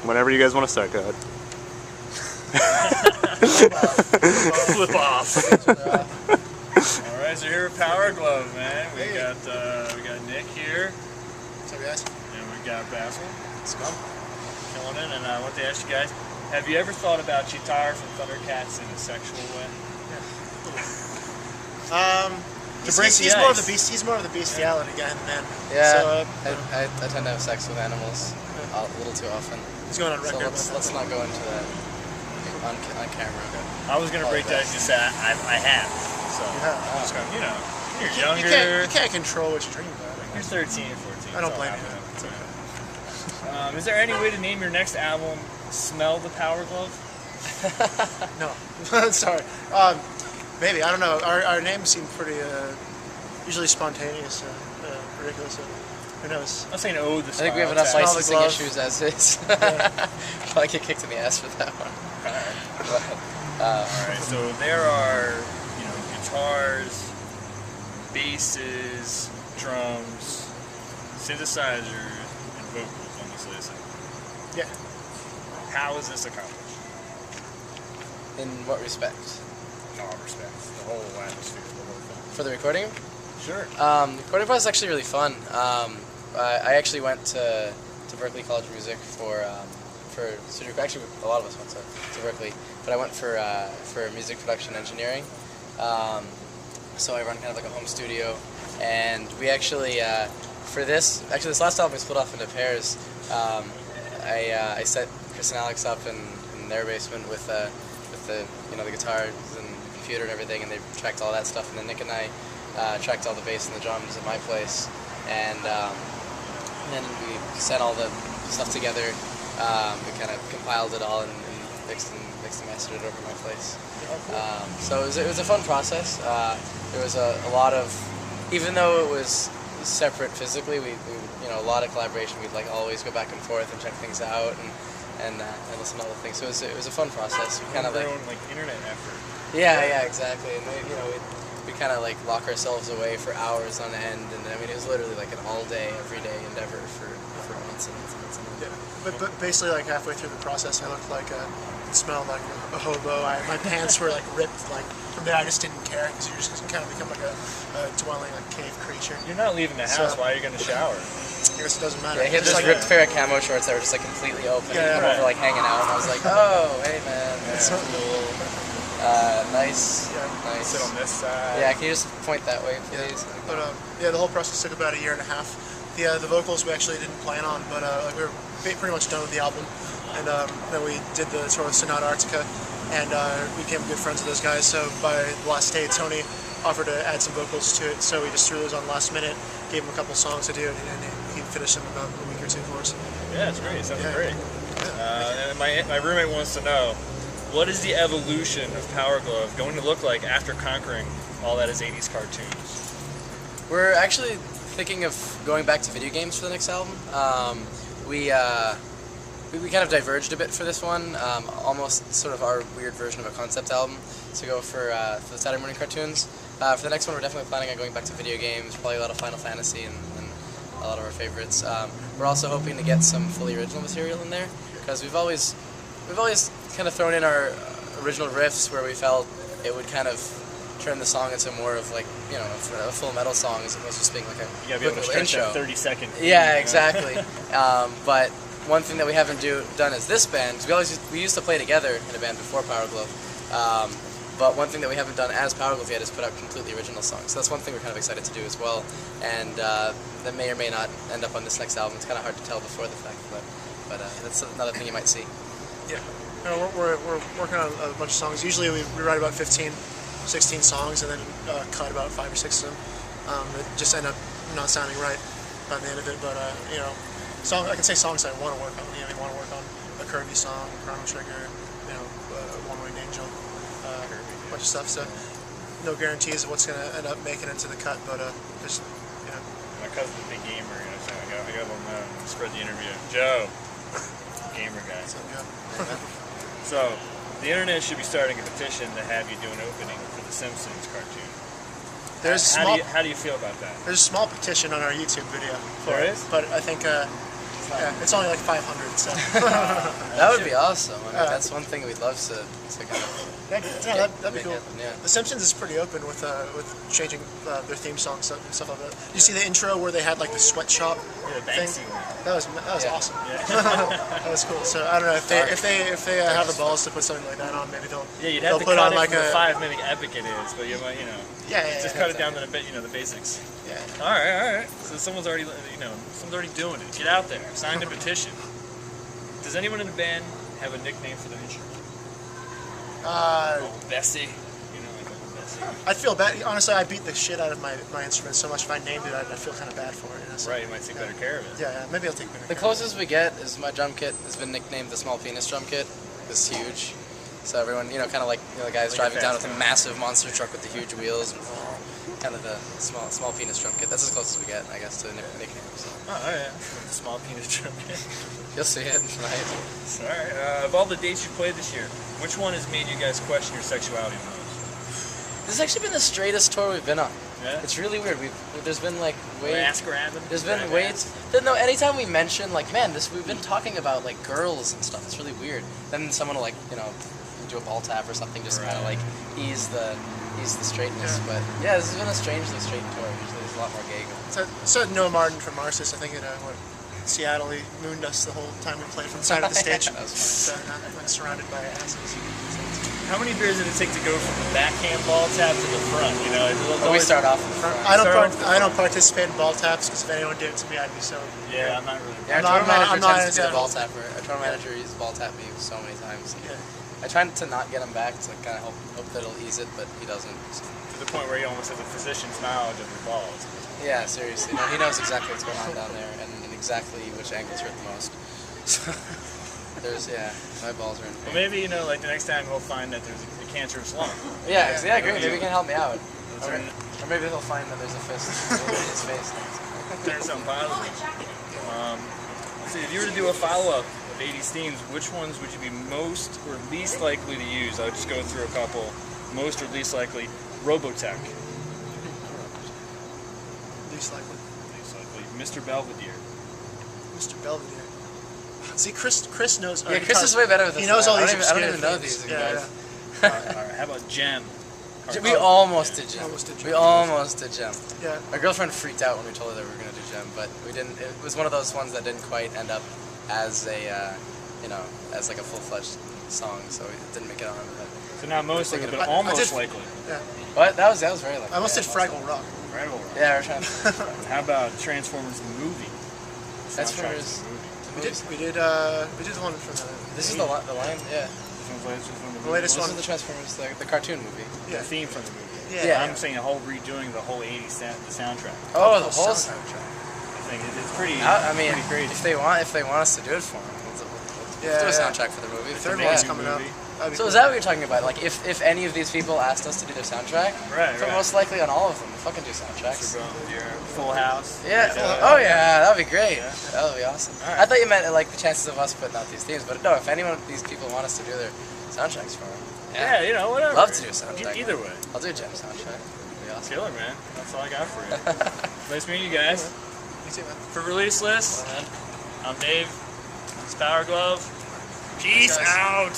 Whenever you guys want to start, go ahead. Flip off. Alright, so here at POWERGLOVE, man. We got Nick here. What's up, guys? And we got Bassil. Let's go. Killing it. And I want to ask you guys, have you ever thought about Chitara from Thundercats in a sexual way? He's more of the beast. He's more of the bestiality guy than man. Yeah. So, I tend to have sex with animals a little too often. He's going on record. So let's not go into that on camera. I was gonna break that and just say I have. So I'm just going, you're younger. You can't control what you dream about. You're 13 or 14. I don't blame you. It's okay. Is there any way to name your next album "Smell the POWERGLOVE"? No. Sorry. Maybe. I don't know. Our names seem pretty usually spontaneous, ridiculous. Who knows? I'm saying ode the I think we have enough licensing issues as is. Probably get kicked in the ass for that one. Alright, so there are, guitars, basses, drums, synthesizers, and vocals on this list. Yeah. How is this accomplished? In what respect? In all respects. The whole atmosphere, the whole thing. For the recording? Sure. The recording process is actually really fun. I actually went to Berklee College of Music for studio. Actually, a lot of us went to Berklee, but I went for music production engineering. So I run kind of like a home studio, and we actually for this last album we split off into pairs. I set Chris and Alex up in their basement with the guitars and the computer and everything, and they tracked all that stuff, and then Nick and I tracked all the bass and the drums at my place, and then we set all the stuff together. We kind of compiled it all and mixed and mastered it over my place. So it was a fun process. There was a lot of, even though it was separate physically, we a lot of collaboration. We'd like always go back and forth and check things out and listen to other things. So it was a fun process. We kind of like internet effort. Yeah, exactly. And we kind of like lock ourselves away for hours on end, and I mean it was literally like an all-day, everyday endeavor for months and months and months. Yeah, but basically like halfway through the process, I looked like smelled like a hobo. My pants were like ripped. Like from there, I just didn't care because you just kind of become like a dwelling like cave creature. You're not leaving the house. Why are you going to shower? I guess it doesn't matter. Yeah, he had this ripped pair of camo shorts that were just like completely open. Yeah, over like hanging out, and I was like, oh, hey man, that's cool. Nice. Nice. Sit on this side. Yeah, can you just point that way, please? Yeah. But yeah, the whole process took about a year and a half. The vocals we actually didn't plan on, but we were pretty much done with the album, and then we did the tour with Sonata Arctica, and we became good friends with those guys. So by the last day, Tony offered to add some vocals to it, so we just threw those on last minute, gave him a couple songs to do, and he finished them in about a week or two for us. Yeah, it's great. It sounds great. Yeah. And my roommate wants to know, what is the evolution of POWERGLOVE going to look like after conquering all that is 80s cartoons? We're actually thinking of going back to video games for the next album. We kind of diverged a bit for this one, almost sort of our weird version of a concept album to go for the Saturday morning cartoons. For the next one, we're definitely planning on going back to video games, probably a lot of Final Fantasy and a lot of our favorites. We're also hoping to get some fully original material in there, because we've always kind of thrown in our original riffs where we felt it would kind of turn the song into more of like, a full metal song as opposed to just being like a you gotta be able to stretch that 30-second. Yeah, exactly. But one thing that we haven't done is this band, because we used to play together in a band before POWERGLOVE. But one thing that we haven't done as POWERGLOVE yet is put out completely original songs. So that's one thing we're kind of excited to do as well. And that may or may not end up on this next album. It's kind of hard to tell before the fact, but that's another thing you might see. Yeah. We're working on a bunch of songs. Usually we write about 15, 16 songs and then cut about 5 or 6 of them. That just end up not sounding right by the end of it. But I can say songs I want to work on. We want to work on a Kirby song, Chrono Trigger, One Winged Angel, a bunch of stuff. So no guarantees of what's going to end up making it into the cut, but just My cousin's a big gamer, so I got to spread the interview. Joe, gamer guy. So the internet should be starting a petition to have you do an opening for the Simpsons cartoon. How do you feel about that? There's a small petition on our YouTube video for there it, is? but I think Yeah, it's only like 500, so. That would be awesome. I mean, Yeah. that's one thing we'd love to kind of. Yeah, that'd be cool. Yeah. The Simpsons is pretty open with changing their theme songs and stuff like that. You see the intro where they had like the sweatshop Yeah, thing? Banksy one. That was Yeah. awesome. Yeah. That was cool. So I don't know if they have the balls to put something like that on, maybe they'll Yeah, you'd have to put cut on it like from the a 5-minute epic it is, but you might, just cut it down to the bit, the basics. yeah. All right. So someone's already doing it. Get out there, sign the petition. Does anyone in the band have a nickname for their instrument? Bessie. Like old Bessie. I feel bad. Honestly, I beat the shit out of my instrument so much. If I named it, I'd feel kind of bad for it. So, Right, you might take better care of it. Yeah, maybe I'll take better The care of it. closest we get is my drum kit has been nicknamed the small penis drum kit. It's huge. So everyone, kind of like the guys Like a driving down fast with a car. massive monster truck with the huge wheels, and kind of the small penis drum kit. That's as close as we get, I guess, to nicknames. So. Oh, all right. Small penis drum kit. You'll see it tonight. All right. Of all the dates you played this year, which one has made you guys question your sexuality the most? This has actually been the straightest tour we've been on. Yeah? It's really weird. There's been like way. Ass grabbing? There's been ways. No, anytime we mention like, man, we've been talking about like girls and stuff. It's really weird. Then someone will like, do a ball tap or something, just kind of like ease the straightness. Yeah. But yeah, this has been a strangely straight tour. Usually there's a lot more gay going. So Noah Martin from ARSIS, I think in Seattle, he mooned us the whole time we played from the side of the stage. That was So I'm surrounded by asses. How many beers did it take to go from the backhand ball tap to the front? But we start off in the front. I don't participate in ball taps because if anyone did it to me, I'd be so. Yeah, I'm not really. Yeah, I'm our tour not- manager I'm not tends to be the into ball that. tapper. Our tour manager used ball tap me so many times. Yeah. I try to not get him back to kind of hope that it'll ease it, but he doesn't. So. To the point where he almost has a physician's knowledge of your balls. Yeah, seriously. No, he knows exactly what's going on down there and exactly which angles hurt the most. So, my balls are in Well, maybe, like the next time he'll find that there's a cancerous lump. Yeah, great. Maybe he can help me out. Turn, Or maybe he'll find that there's a fist in his face. turn something positive. Let's see, if you were to do a follow-up of 80s themes, which ones would you be most or least likely to use? I'll just go through a couple. Most or least likely. Robotech. Least likely. Least likely. Mr. Belvedere. Mr. Belvedere. See, Chris knows. Yeah, Chris is way better with this. He knows than all I these. don't even know themes. these Yeah, guys. Alright, how about Gem? We almost did Gem. Almost did Gem. We almost did Gem. yeah. My girlfriend freaked out when we told her that we were going to do Gem, but we didn't. It was one of those ones that didn't quite end up as a, as like a full-fledged song, so it didn't make it on. But So not most likely, but I almost did- likely. Yeah. but that was very lucky. I almost did Fraggle Rock. Incredible. Yeah, we're trying. How about Transformers the movie? Transformers. Soundtrack to the movie. We did the one from the. This is the line. Yeah. This one's from the The latest This one. is the Transformers, the cartoon movie. The theme from the movie. Yeah. I'm saying redoing the whole 80s the soundtrack. Oh, the whole soundtrack. I think it's pretty. I mean, pretty crazy. if they want us to do it for them, let's do a soundtrack for the movie. The third Yeah. one's coming up. Movie. That'd be So cool. is that what you're talking about? Like, if any of these people asked us to do their soundtrack, Right, so right. most likely on all of them, we'll fucking do soundtracks. Mr. Belvedere, Full House. Yeah. Right, Oh yeah, that'd be great. Yeah. That would be awesome. All right. I thought you meant like the chances of us putting out these themes, but no. If anyone of these people want us to do their soundtracks for them, Yeah, whatever. Love to do a soundtrack. Either way. I'll do a Gem soundtrack. It'd be awesome. Killer, man. That's all I got for you. Nice meeting you guys. Me too, man. For Release List, I'm Dave. It's Power Glove. Peace Peace out.